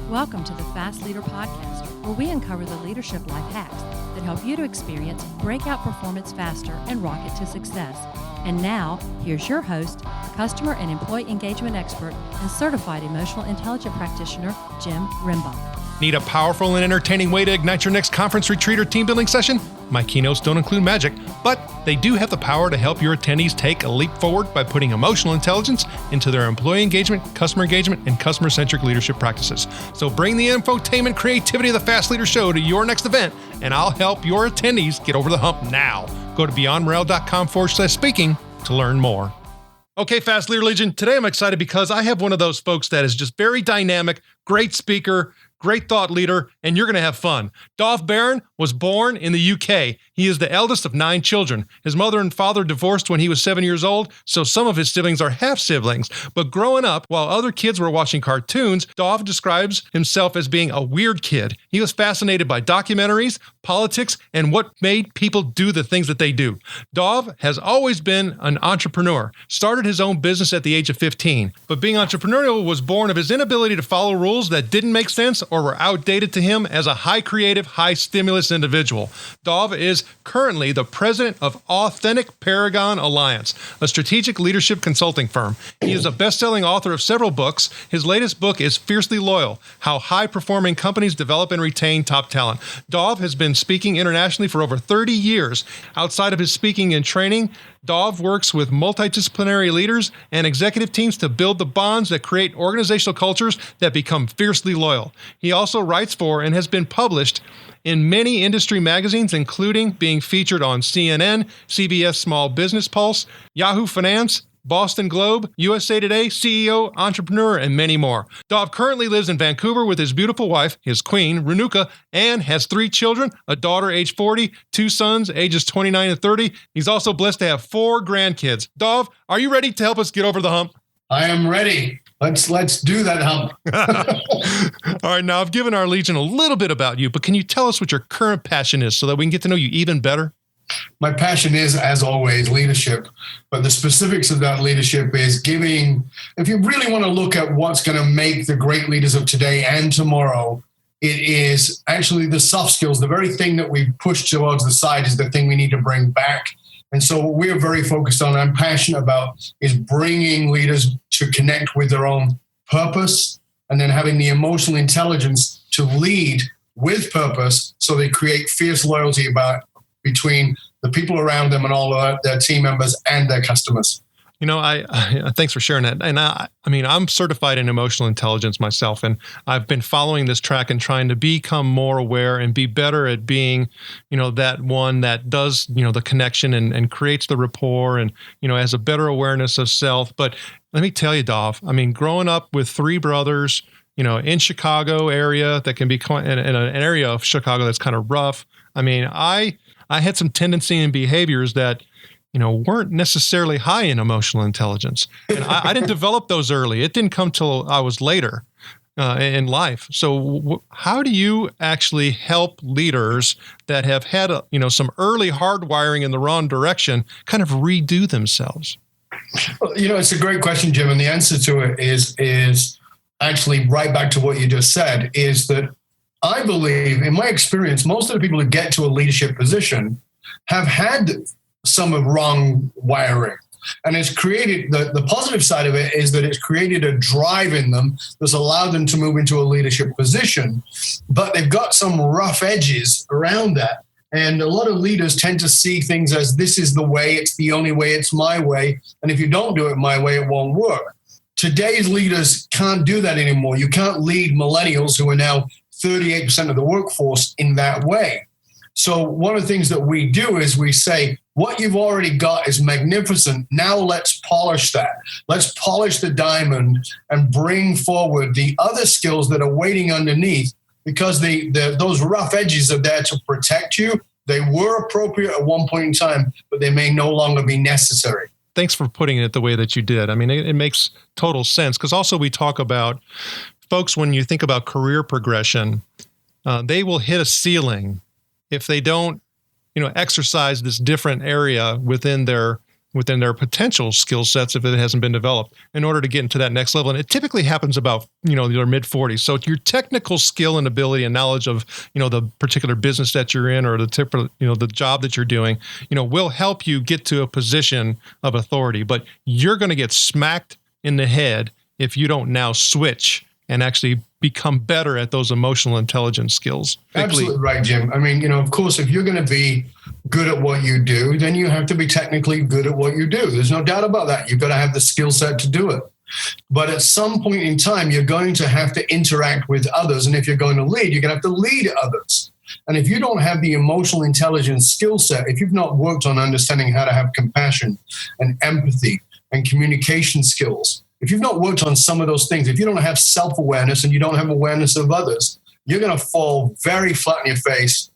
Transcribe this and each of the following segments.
Welcome to the Fast Leader Podcast, where we uncover the leadership life hacks that help you to experience breakout performance faster and rocket to success. And now, here's your host, customer and employee engagement expert and certified emotional intelligence practitioner, Jim Rimbach. Need a powerful and entertaining way to ignite your next conference, retreat, or team building session? My keynotes don't include magic, but they do have the power to help your attendees take a leap forward by putting emotional intelligence into their employee engagement, and customer-centric leadership practices. So bring the infotainment creativity of the Fast Leader Show to your next event, and I'll help your attendees get over the hump now. Go to beyondmorale.com/speaking to learn more. Okay, Fast Leader Legion, today I'm excited because I have one of those folks that is just very dynamic, great speaker, great thought leader, and you're going to have fun. Dov Baron was born in the UK. He is the eldest of 9 children. His mother and father divorced when he was 7 years old, so some of his siblings are half-siblings. But growing up, while other kids were watching cartoons, Dov describes himself as being a weird kid. He was fascinated by documentaries, politics, and what made people do the things that they do. Dov has always been an entrepreneur, started his own business at the age of 15. But being entrepreneurial was born of his inability to follow rules that didn't make sense or were outdated to him as a high creative, high stimulus individual. Dov is currently the president of Authentic Paragon Alliance, a strategic leadership consulting firm. He is a best-selling author of several books. His latest book is Fiercely Loyal: How High-Performing Companies Develop and Retain Top Talent. Dov has been speaking internationally for over 30 years. Outside of his speaking and training, Dov works with multidisciplinary leaders and executive teams to build the bonds that create organizational cultures that become fiercely loyal. He also writes for and has been published in many industry magazines, including being featured on CNN, CBS Small Business Pulse, Yahoo Finance, Boston Globe, USA Today, CEO, Entrepreneur, and many more. Dov currently lives in Vancouver with his beautiful wife, his queen, Renuka, and has 3 children, a daughter age 40, 2 sons ages 29 and 30. He's also blessed to have 4 grandkids. Dov, are you ready to help us get over the hump? I am ready. Let's do that hump. All right, now I've given our Legion a little bit about you, but can you tell us what your current passion is so that we can get to know you even better? My passion is, as always, leadership. But the specifics of that leadership is giving, if you really want to look at what's going to make the great leaders of today and tomorrow, it is actually the soft skills. The very thing that we push towards the side is the thing we need to bring back. And so what we're very focused on, I'm passionate about, is bringing leaders to connect with their own purpose and then having the emotional intelligence to lead with purpose so they create fierce loyalty between the people around them and all of their team members and their customers. You know, I thanks for sharing that. And I mean, I'm certified in emotional intelligence myself, and I've been following this track and trying to become more aware and be better at being, that one that does, the connection and creates the rapport and, has a better awareness of self. But let me tell you, Dov, I mean, growing up with 3 brothers, in Chicago area that can be in an area of Chicago that's kind of rough. I mean, I had some tendency and behaviors that, weren't necessarily high in emotional intelligence. And I didn't develop those early. It didn't come till I was later in life. So how do you actually help leaders that have had, some early hardwiring in the wrong direction kind of redo themselves? Well, it's a great question, Jim. And the answer to it is actually right back to what you just said, is that I believe, in my experience, most of the people who get to a leadership position have had some of wrong wiring. And it's created, the positive side of it is that it's created a drive in them that's allowed them to move into a leadership position, but they've got some rough edges around that. And a lot of leaders tend to see things as, this is the way, it's the only way, it's my way. And if you don't do it my way, it won't work. Today's leaders can't do that anymore. You can't lead millennials who are now 38% of the workforce in that way. So one of the things that we do is we say, what you've already got is magnificent. Now let's polish that. Let's polish the diamond and bring forward the other skills that are waiting underneath, because those rough edges are there to protect you. They were appropriate at one point in time, but they may no longer be necessary. Thanks for putting it the way that you did. I mean, it makes total sense, because also we talk about folks, when you think about career progression, they will hit a ceiling if they don't, exercise this different area within their within their potential skill sets if it hasn't been developed in order to get into that next level. And it typically happens about, their mid 40s. So your technical skill and ability and knowledge of, the particular business that you're in or the job that you're doing, will help you get to a position of authority. But you're going to get smacked in the head if you don't now switch and actually become better at those emotional intelligence skills. Absolutely right, Jim. I mean, of course, if you're going to be good at what you do, then you have to be technically good at what you do. There's no doubt about that. You've got to have the skill set to do it. But at some point in time, you're going to have to interact with others. And if you're going to lead, you're going to have to lead others. And if you don't have the emotional intelligence skill set, if you've not worked on understanding how to have compassion and empathy and communication skills, if you've not worked on some of those things, if you don't have self-awareness and you don't have awareness of others, you're going to fall very flat in your face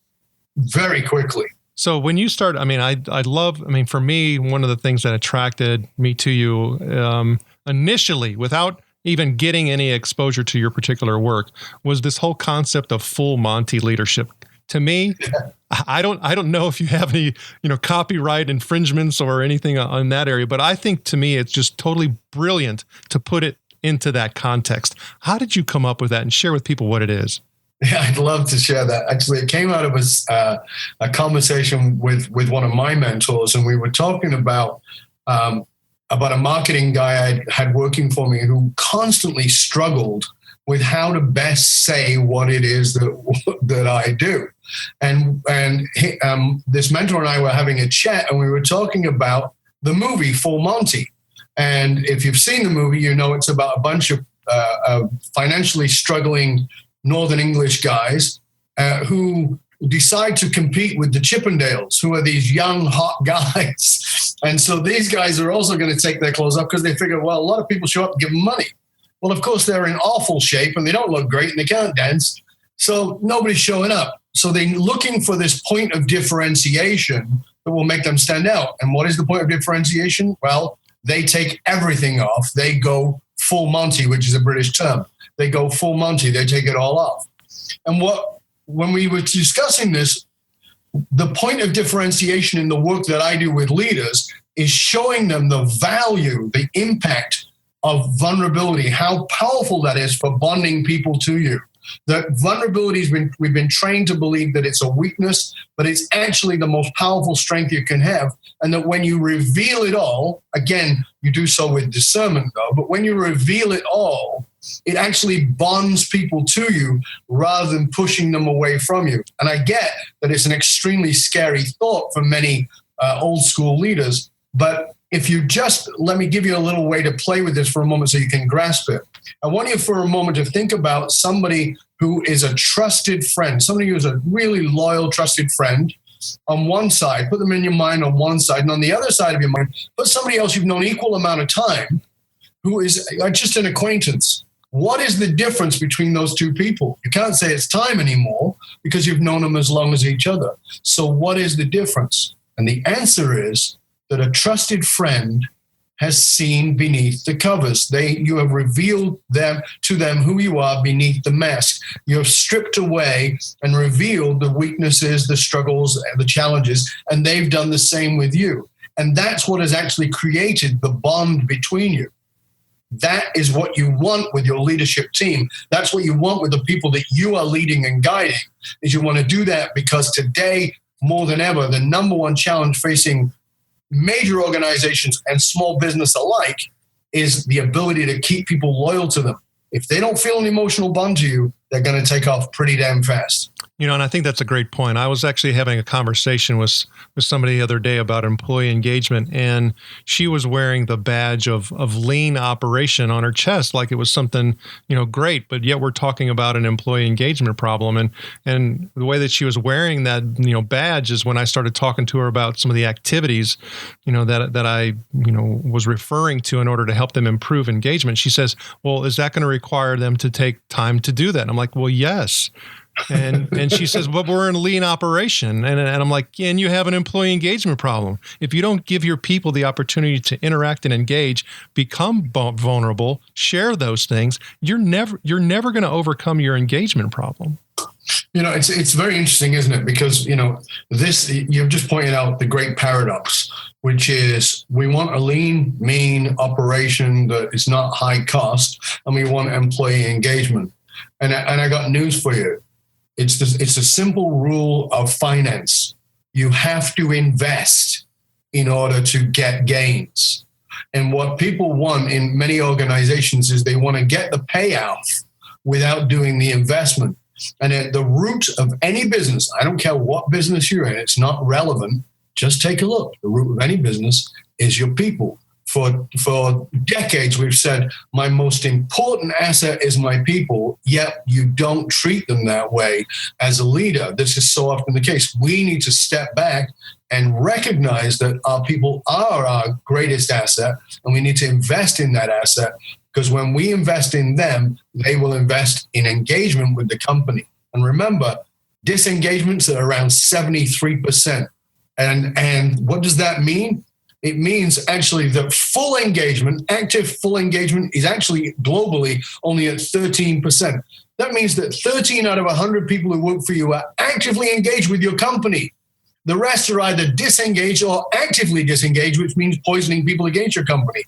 very quickly. So when you start, for me, one of the things that attracted me to you initially, without even getting any exposure to your particular work, was this whole concept of full Monty leadership. To me, I don't know if you have any, copyright infringements or anything on that area, but I think to me, it's just totally brilliant to put it into that context. How did you come up with that, and share with people what it is? Yeah, I'd love to share that. Actually, it came out of a conversation with one of my mentors, and we were talking about a marketing guy I had working for me who constantly struggled with how to best say what it is that I do. And this mentor and I were having a chat, and we were talking about the movie Full Monty. And if you've seen the movie, it's about a bunch of financially struggling Northern English guys who decide to compete with the Chippendales, who are these young, hot guys. And so these guys are also going to take their clothes off because they figure, well, a lot of people show up and give them money. Well, of course, they're in awful shape and they don't look great and they can't dance. So nobody's showing up. So they're looking for this point of differentiation that will make them stand out. And what is the point of differentiation? Well, they take everything off. They go full Monty, which is a British term. They go full Monty. They take it all off. And when we were discussing this, the point of differentiation in the work that I do with leaders is showing them the value, the impact of vulnerability, how powerful that is for bonding people to you. That vulnerability we've been trained to believe that it's a weakness, but it's actually the most powerful strength you can have. And that when you reveal it all, again, you do so with discernment though, but when you reveal it all, it actually bonds people to you rather than pushing them away from you. And I get that it's an extremely scary thought for many old school leaders, but if you just, let me give you a little way to play with this for a moment so you can grasp it. I want you for a moment to think about somebody who is a trusted friend, somebody who is a really loyal, trusted friend on one side. Put them in your mind on one side. And on the other side of your mind, put somebody else you've known equal amount of time who is just an acquaintance. What is the difference between those two people? You can't say it's time anymore because you've known them as long as each other. So what is the difference? And the answer is that a trusted friend has seen beneath the covers. You have revealed to them who you are beneath the mask. You have stripped away and revealed the weaknesses, the struggles, the challenges, and they've done the same with you. And that's what has actually created the bond between you. That is what you want with your leadership team. That's what you want with the people that you are leading and guiding, is you want to do that because today, more than ever, the number one challenge facing major organizations and small business alike is the ability to keep people loyal to them. If they don't feel an emotional bond to you, they're going to take off pretty damn fast. And I think that's a great point. I was actually having a conversation with somebody the other day about employee engagement, and she was wearing the badge of lean operation on her chest like it was something, great, but yet we're talking about an employee engagement problem. And the way that she was wearing that, badge is when I started talking to her about some of the activities, that I, was referring to in order to help them improve engagement. She says, well, is that going to require them to take time to do that? And I'm like, well, yes. And she says, but we're in a lean operation. And I'm like, yeah, and you have an employee engagement problem. If you don't give your people the opportunity to interact and engage, become vulnerable, share those things, you're never going to overcome your engagement problem. It's very interesting, isn't it? Because, this, you've just pointed out the great paradox, which is we want a lean, mean operation that is not high cost, and we want employee engagement. And I got news for you. It's a simple rule of finance. You have to invest in order to get gains. And what people want in many organizations is they want to get the payoff without doing the investment. And at the root of any business, I don't care what business you're in, it's not relevant. Just take a look. The root of any business is your people. For decades, we've said, my most important asset is my people, yet you don't treat them that way as a leader. This is so often the case. We need to step back and recognize that our people are our greatest asset, and we need to invest in that asset, because when we invest in them, they will invest in engagement with the company. And remember, disengagements are around 73%. And what does that mean? It means actually that full engagement, active full engagement, is actually globally only at 13%. That means that 13 out of 100 people who work for you are actively engaged with your company. The rest are either disengaged or actively disengaged, which means poisoning people against your company.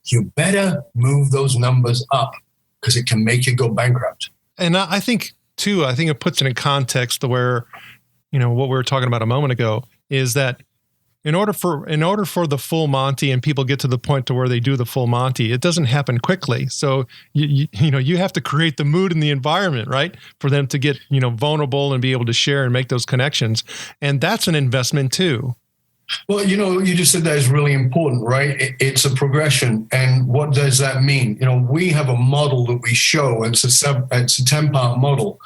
You better move those numbers up, because it can make you go bankrupt. And I think, too, it puts it in context to where, what we were talking about a moment ago is that in order for the full Monty and people get to the point to where they do the full Monty, it doesn't happen quickly. So you have to create the mood and the environment, right, for them to get vulnerable and be able to share and make those connections, and that's an investment too. Well, you just said that is really important, right? It's a progression. And what does that mean? We have a model that we show. It's a 10-part model.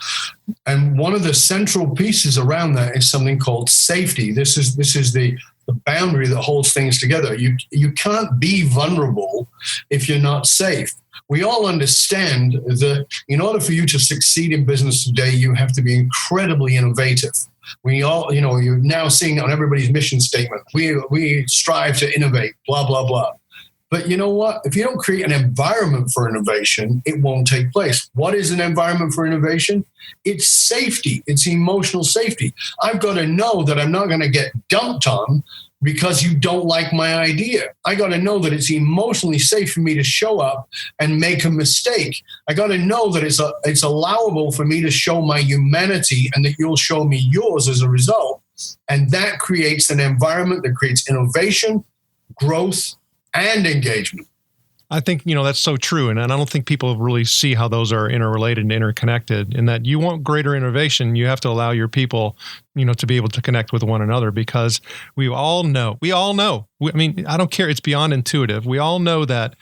And one of the central pieces around that is something called safety. This is the boundary that holds things together. You can't be vulnerable if you're not safe. We all understand that in order for you to succeed in business today, you have to be incredibly innovative. We all, you're now seeing on everybody's mission statement, we strive to innovate, blah, blah, blah. But you know what? If you don't create an environment for innovation, it won't take place. What is an environment for innovation? It's safety. It's emotional safety. I've got to know that I'm not going to get dumped on because you don't like my idea. I got to know that it's emotionally safe for me to show up and make a mistake. I got to know that it's allowable for me to show my humanity, and that you'll show me yours as a result. And that creates an environment that creates innovation, growth, and engagement. I think, that's so true. And I don't think people really see how those are interrelated and interconnected, in that you want greater innovation. You have to allow your people, to be able to connect with one another, because we all know, I don't care. It's beyond intuitive. We all know that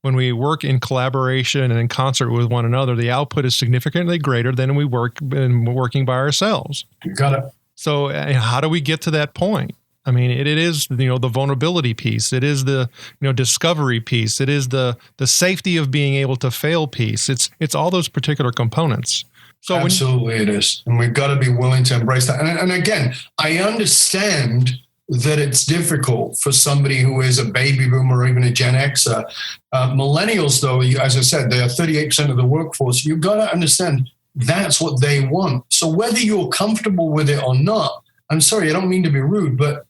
when we work in collaboration and in concert with one another, the output is significantly greater than we working by ourselves. You got it. So how do we get to that point? It is, the vulnerability piece. It is the, discovery piece. It is the safety of being able to fail piece. It's all those particular components. So absolutely it is. And we've got to be willing to embrace that. And again, I understand that it's difficult for somebody who is a baby boomer or even a Gen Xer. Millennials, though, as I said, they are 38% of the workforce. You've got to understand that's what they want. So whether you're comfortable with it or not, I'm sorry, I don't mean to be rude, but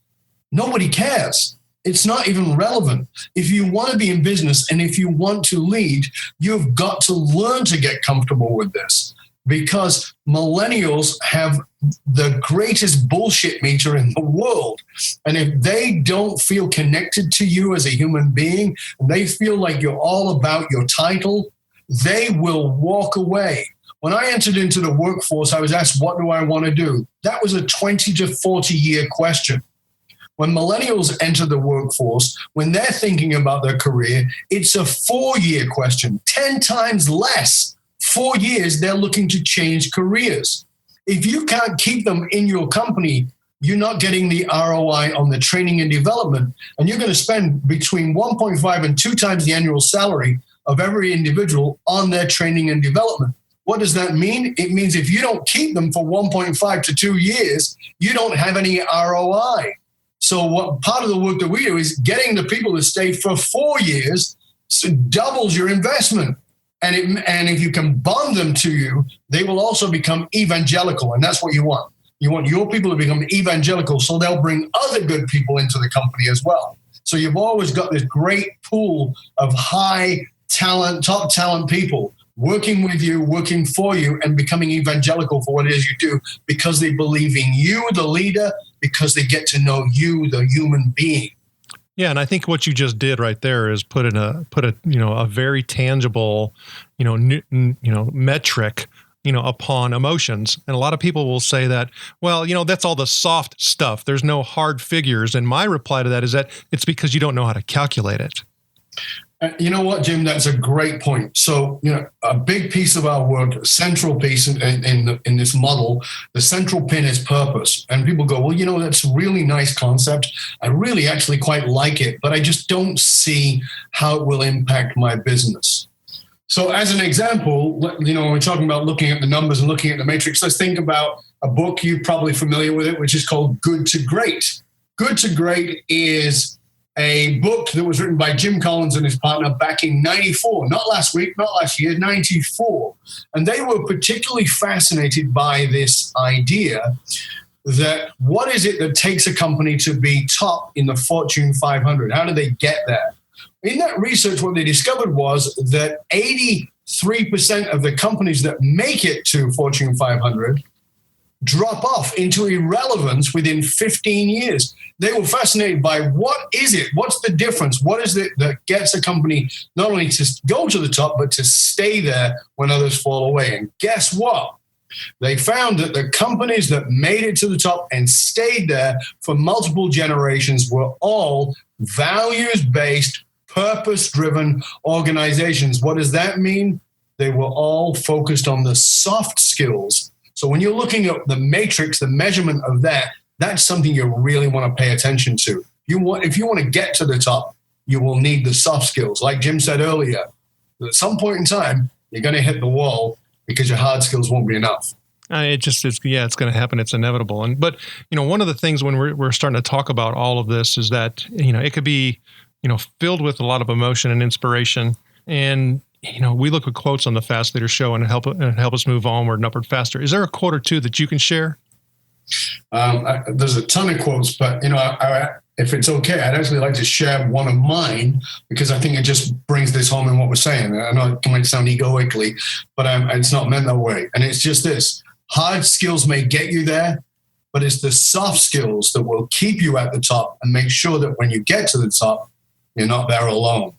nobody cares. It's not even relevant. If you want to be in business and if you want to lead, you've got to learn to get comfortable with this, because millennials have the greatest bullshit meter in the world. And if they don't feel connected to you as a human being, and they feel like you're all about your title, they will walk away. When I entered into the workforce, I was asked, what do I want to do? That was a 20 to 40 year question. When millennials enter the workforce, when they're thinking about their career, it's a 4-year question, 10 times less. 4 years, they're looking to change careers. If you can't keep them in your company, you're not getting the ROI on the training and development, and you're going to spend between 1.5 and 2 times the annual salary of every individual on their training and development. What does that mean? It means if you don't keep them for 1.5 to 2 years, you don't have any ROI. So what part of the work that we do is getting the people to stay for 4 years, so doubles your investment. And if you can bond them to you, they will also become evangelical. And that's what you want. You want your people to become evangelical so they'll bring other good people into the company as well. So you've always got this great pool of high talent, top talent people working with you, working for you, and becoming evangelical for what it is you do because they believe in you, the leader, because they get to know you, the human being. Yeah, and I think what you just did right there is put a very tangible, metric, upon emotions. And a lot of people will say that, well, that's all the soft stuff. There's no hard figures. And my reply to that is that it's because you don't know how to calculate it. You know what, Jim? That's a great point. So, a big piece of our work, a central piece in this model, the central pin is purpose. And people go, well, that's a really nice concept. I really actually quite like it, but I just don't see how it will impact my business. So as an example, we're talking about looking at the numbers and looking at the matrix. Let's think about a book, you're probably familiar with it, which is called Good to Great. Good to Great is a book that was written by Jim Collins and his partner back in 94, not last week, not last year, 94. And they were particularly fascinated by this idea that what is it that takes a company to be top in the Fortune 500? How do they get there? In that research, what they discovered was that 83% of the companies that make it to Fortune 500 drop off into irrelevance within 15 years. They were fascinated by what is it? What's the difference? What is it that gets a company not only to go to the top, but to stay there when others fall away? And guess what? They found that the companies that made it to the top and stayed there for multiple generations were all values-based, purpose-driven organizations. What does that mean? They were all focused on the soft skills. So when you're looking at the matrix, the measurement of that, that's something you really want to pay attention to. If you want to get to the top, you will need the soft skills. Like Jim said earlier, at some point in time, you're going to hit the wall because your hard skills won't be enough. It's going to happen. It's inevitable. But one of the things when we're starting to talk about all of this is that, it could be, filled with a lot of emotion and inspiration. And we look at quotes on the Fast Leader Show and help us move onward and upward faster. Is there a quote or two that you can share? There's a ton of quotes, but if it's okay, I'd actually like to share one of mine because I think it just brings this home in what we're saying. I know it might sound egoically, but it's not meant that way. And it's just this: hard skills may get you there, but it's the soft skills that will keep you at the top and make sure that when you get to the top, you're not there alone.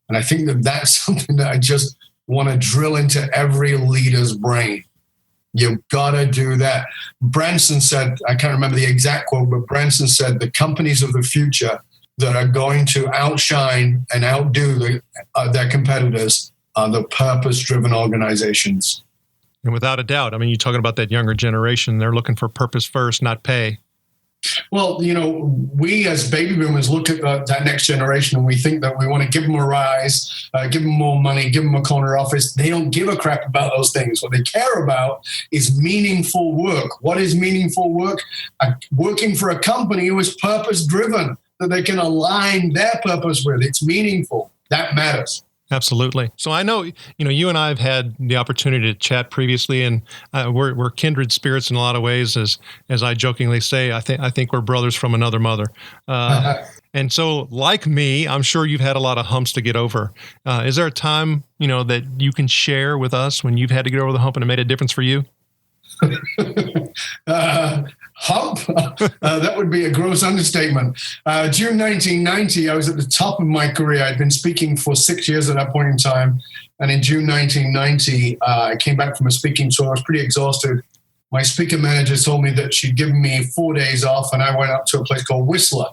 And I think that that's something that I just want to drill into every leader's brain. You've got to do that. Branson said, I can't remember the exact quote, but Branson said, the companies of the future that are going to outshine and outdo their competitors are the purpose-driven organizations. And without a doubt, I mean, you're talking about that younger generation. They're looking for purpose first, not pay. Well, we as baby boomers look at that next generation and we think that we want to give them a rise, give them more money, give them a corner office. They don't give a crap about those things. What they care about is meaningful work. What is meaningful work? Working for a company who is purpose-driven, that they can align their purpose with. It's meaningful. That matters. Absolutely. So I know, you and I have had the opportunity to chat previously, and we're kindred spirits in a lot of ways. As I jokingly say, I think we're brothers from another mother. And so, like me, I'm sure you've had a lot of humps to get over. Is there a time, that you can share with us when you've had to get over the hump and it made a difference for you? Hump? That would be a gross understatement. June 1990, I was at the top of my career. I'd been speaking for 6 years at that point in time. And in June 1990, I came back from a speaking tour. I was pretty exhausted. My speaker manager told me that she'd given me 4 days off, and I went up to a place called Whistler,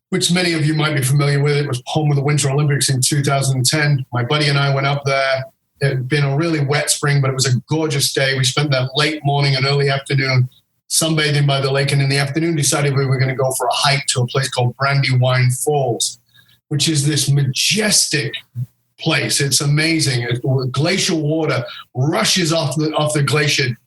which many of you might be familiar with. It was home of the Winter Olympics in 2010. My buddy and I went up there. It had been a really wet spring, but it was a gorgeous day. We spent that late morning and early afternoon sunbathing by the lake, and in the afternoon decided we were going to go for a hike to a place called Brandywine Falls, which is this majestic place. It's amazing. Glacial water rushes off the glacier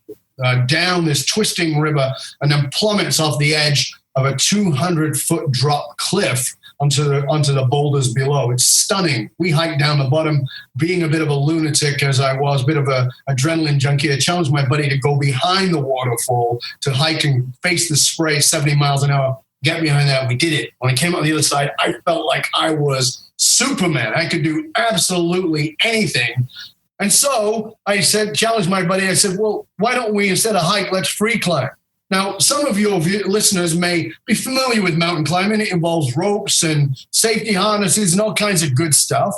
down this twisting river and then plummets off the edge of a 200-foot drop cliff onto the boulders below. It's stunning. We hiked down the bottom, being a bit of a lunatic as I was, a bit of a adrenaline junkie. I challenged my buddy to go behind the waterfall to hike and face the spray 70 miles an hour. Get behind that. We did it. When I came out the other side, I felt like I was Superman. I could do absolutely anything. And so I challenged my buddy. I said, well, why don't we, instead of hike, let's free climb? Now, some of your listeners may be familiar with mountain climbing. It involves ropes and safety harnesses and all kinds of good stuff.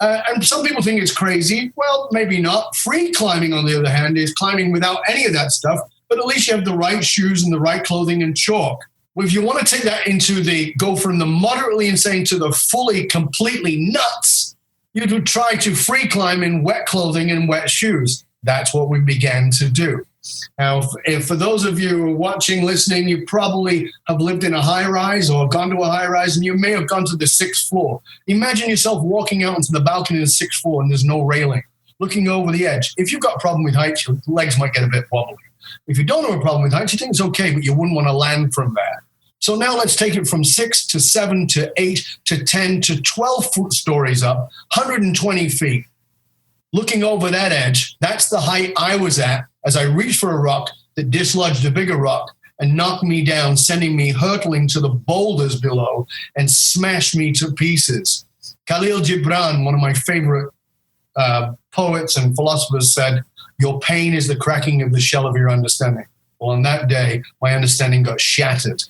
And some people think it's crazy. Well, maybe not. Free climbing, on the other hand, is climbing without any of that stuff, but at least you have the right shoes and the right clothing and chalk. Well, if you want to take that go from the moderately insane to the fully, completely nuts, you would try to free climb in wet clothing and wet shoes. That's what we began to do. Now, if for those of you watching, listening, you probably have lived in a high-rise or gone to a high-rise, and you may have gone to the 6th floor. Imagine yourself walking out onto the balcony of the 6th floor and there's no railing, looking over the edge. If you've got a problem with heights, your legs might get a bit wobbly. If you don't have a problem with heights, you think it's okay, but you wouldn't want to land from there. So now let's take it from 6 to 7 to 8 to 10 to 12 stories up, 120 feet. Looking over that edge, that's the height I was at as I reached for a rock that dislodged a bigger rock and knocked me down, sending me hurtling to the boulders below and smashed me to pieces. Khalil Gibran, one of my favorite poets and philosophers, said, "Your pain is the cracking of the shell of your understanding." Well, on that day, my understanding got shattered.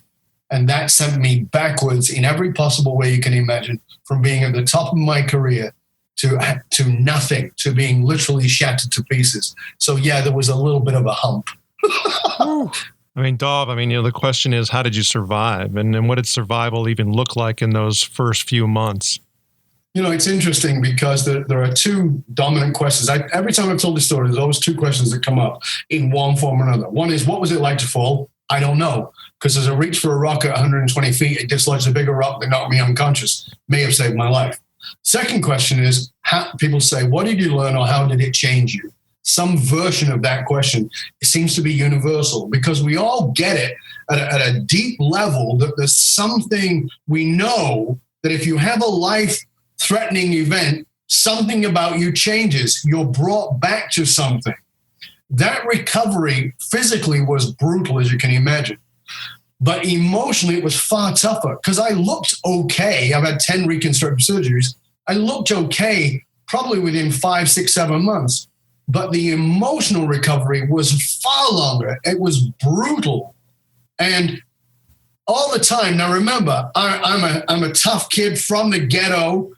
And that sent me backwards in every possible way you can imagine, from being at the top of my career to nothing, to being literally shattered to pieces. So yeah, there was a little bit of a hump. I mean, Dov, the question is, how did you survive? And what did survival even look like in those first few months? It's interesting because there are two dominant questions. Every time I've told this story, there's always two questions that come up in one form or another. One is, what was it like to fall? I don't know. Because as I reached for a rock at 120 feet, it dislodged a bigger rock that knocked me unconscious. May have saved my life. Second question is, people say, what did you learn or how did it change you? Some version of that question, it seems to be universal because we all get it at a deep level that there's something we know that if you have a life-threatening event, something about you changes. You're brought back to something. That recovery physically was brutal, as you can imagine. But emotionally, it was far tougher because I looked okay. I've had 10 reconstructive surgeries. I looked okay probably within 5, 6, 7 months. But the emotional recovery was far longer. It was brutal. And all the time, now remember, I'm a tough kid from the ghetto.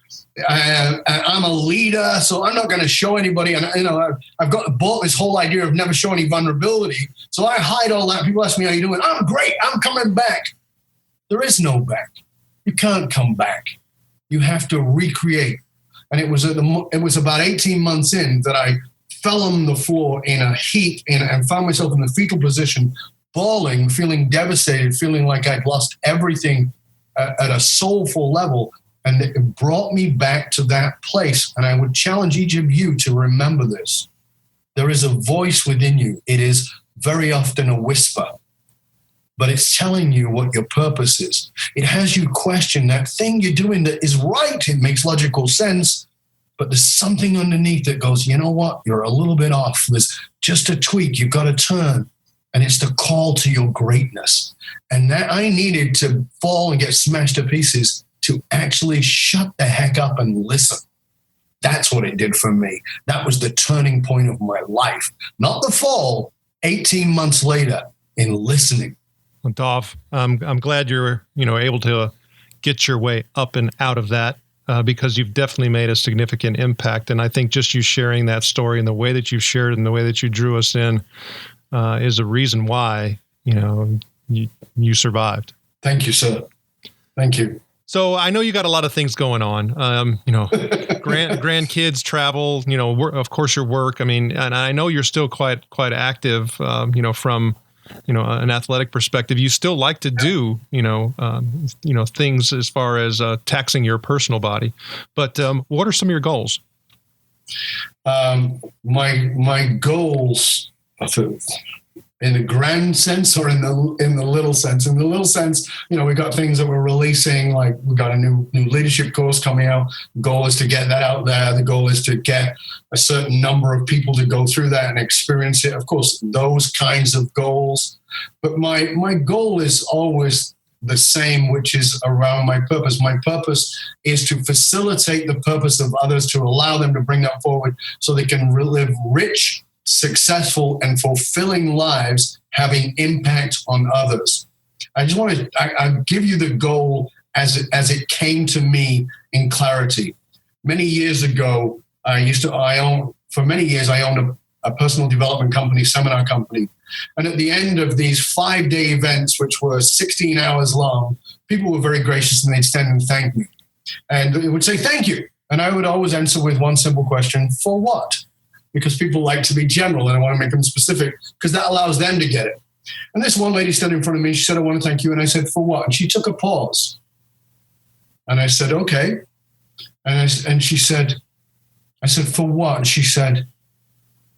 I'm a leader, so I'm not going to show anybody. And I've bought this whole idea of never show any vulnerability. So I hide all that. People ask me, how you doing? I'm great. I'm coming back. There is no back. You can't come back. You have to recreate. And it was about 18 months in that I fell on the floor in a heap and found myself in the fetal position, bawling, feeling devastated, feeling like I'd lost everything at a soulful level. And it brought me back to that place. And I would challenge each of you to remember this. There is a voice within you. It is very often a whisper, but it's telling you what your purpose is. It has you question that thing you're doing that is right. It makes logical sense, but there's something underneath that goes, you know what? You're a little bit off. There's just a tweak. You've got to turn. And it's the call to your greatness. And that I needed to fall and get smashed to pieces to actually shut the heck up and listen. That's what it did for me. That was the turning point of my life. Not the fall, 18 months later, in listening. Well, Dov, I'm glad you're able to get your way up and out of that because you've definitely made a significant impact. And I think just you sharing that story and the way that you shared it and the way that you drew us in is a reason why you survived. Thank you, sir. Thank you. So I know you got a lot of things going on, grandkids, travel, of course your work. And I know you're still quite active, from, an athletic perspective. You still like to do, things as far as taxing your personal body. But what are some of your goals? My goals, in the grand sense or in the little sense? In the little sense, we got things that we're releasing, like we got a new leadership course coming out. The goal is to get that out there. The goal is to get a certain number of people to go through that and experience it. Of course, those kinds of goals. But my goal is always the same, which is around my purpose. My purpose is to facilitate the purpose of others, to allow them to bring that forward so they can live rich, successful, and fulfilling lives, having impact on others. I just want to I give you the goal as it came to me in clarity. Many years ago, I owned a personal development company, seminar company. And at the end of these 5-day events, which were 16 hours long, people were very gracious and they'd stand and thank me. And it would say, thank you. And I would always answer with one simple question, for what? Because people like to be general and I want to make them specific because that allows them to get it. And this one lady stood in front of me. She said, I want to thank you. And I said, for what? And she took a pause. And I said, okay. And she said, I said, for what? And she said,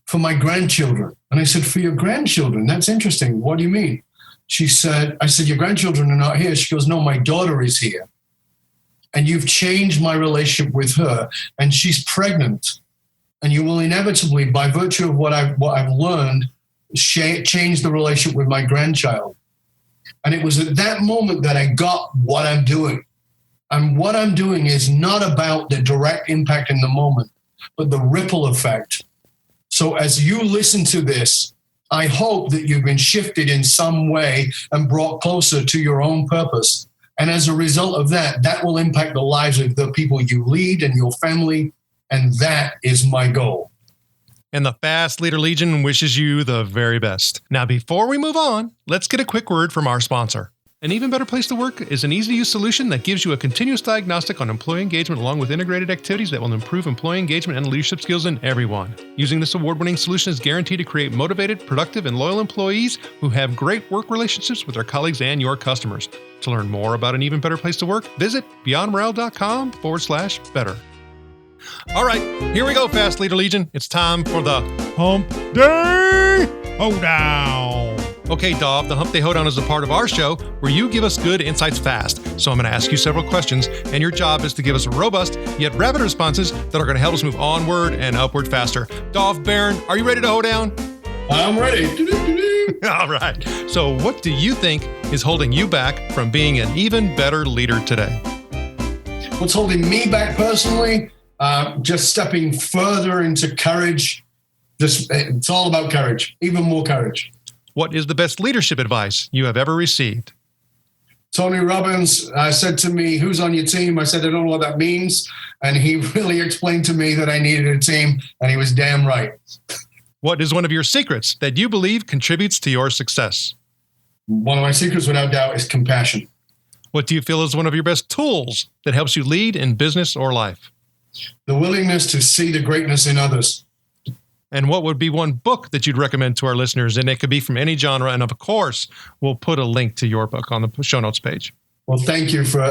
for my grandchildren. And I said, for your grandchildren? That's interesting. What do you mean? I said, your grandchildren are not here. She goes, no, my daughter is here. And you've changed my relationship with her. And she's pregnant. And you will inevitably, by virtue of what I've learned, change the relationship with my grandchild. And it was at that moment that I got what I'm doing. And what I'm doing is not about the direct impact in the moment, but the ripple effect. So as you listen to this, I hope that you've been shifted in some way and brought closer to your own purpose. And as a result of that, that will impact the lives of the people you lead and your family. And that is my goal. And the Fast Leader Legion wishes you the very best. Now, before we move on, let's get a quick word from our sponsor. An Even Better Place to Work is an easy-to-use solution that gives you a continuous diagnostic on employee engagement along with integrated activities that will improve employee engagement and leadership skills in everyone. Using this award-winning solution is guaranteed to create motivated, productive, and loyal employees who have great work relationships with their colleagues and your customers. To learn more about An Even Better Place to Work, visit beyondmorale.com/better. All right, here we go, Fast Leader Legion. It's time for the Hump Day Hoedown. Okay, Dov, the Hump Day Hoedown is a part of our show where you give us good insights fast. So I'm going to ask you several questions, and your job is to give us robust yet rapid responses that are going to help us move onward and upward faster. Dov Baron, are you ready to hoedown? I'm ready. All right. So what do you think is holding you back from being an even better leader today? What's holding me back personally? Just stepping further into courage. It's all about courage, even more courage. What is the best leadership advice you have ever received? Tony Robbins said to me, who's on your team? I said, I don't know what that means. And he really explained to me that I needed a team, and he was damn right. What is one of your secrets that you believe contributes to your success? One of my secrets, without doubt, is compassion. What do you feel is one of your best tools that helps you lead in business or life? The willingness to see the greatness in others. And what would be one book that you'd recommend to our listeners? And it could be from any genre. And of course, we'll put a link to your book on the show notes page. Well, thank you for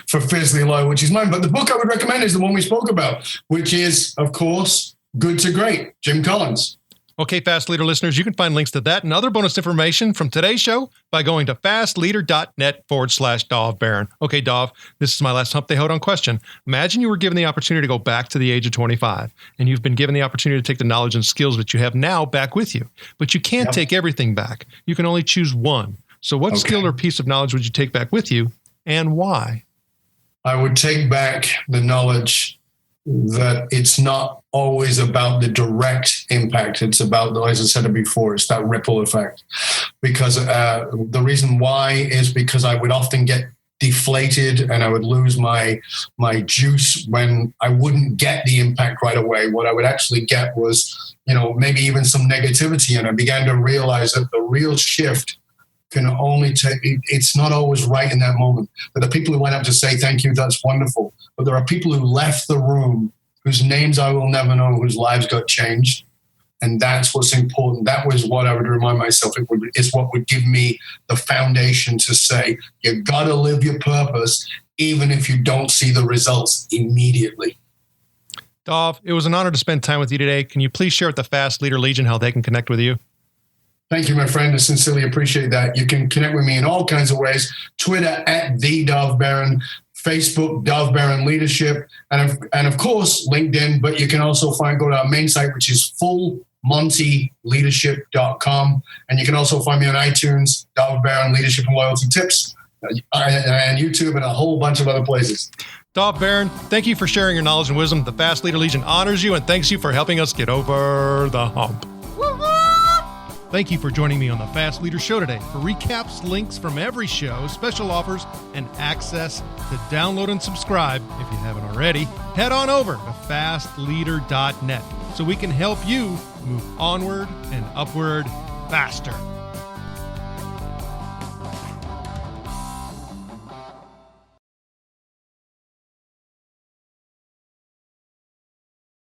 Fiercely Loyal, which is mine. But the book I would recommend is the one we spoke about, which is, of course, Good to Great, Jim Collins. Okay, Fast Leader listeners, you can find links to that and other bonus information from today's show by going to fastleader.net/Dov Baron. Okay, Dov, this is my last Hump Day Hoedown question. Imagine you were given the opportunity to go back to the age of 25, and you've been given the opportunity to take the knowledge and skills that you have now back with you. But you can't take everything back. You can only choose one. So what skill or piece of knowledge would you take back with you, and why? I would take back the knowledge that it's not always about the direct impact. It's about, as I said before, it's that ripple effect. Because the reason why is because I would often get deflated and I would lose my juice when I wouldn't get the impact right away. What I would actually get was, maybe even some negativity. And I began to realize that the real shift can only it's not always right in that moment. But the people who went up to say thank you, that's wonderful. But there are people who left the room whose names I will never know, whose lives got changed. And that's what's important. That was what I would remind myself. It's what would give me the foundation to say, you got to live your purpose, even if you don't see the results immediately. Dov, it was an honor to spend time with you today. Can you please share with the Fast Leader Legion how they can connect with you? Thank you, my friend. I sincerely appreciate that. You can connect with me in all kinds of ways. Twitter at the Dov Baron, Facebook Dov Baron Leadership, and of course LinkedIn. But you can also go to our main site, which is fullmontyleadership.com, and you can also find me on iTunes, Dov Baron Leadership and Loyalty Tips, and YouTube, and a whole bunch of other places. Dov Baron, thank you for sharing your knowledge and wisdom. The Fast Leader Legion honors you and thanks you for helping us get over the hump. Thank you for joining me on the Fast Leader Show today. For recaps, links from every show, special offers, and access to download and subscribe, if you haven't already, head on over to fastleader.net so we can help you move onward and upward faster.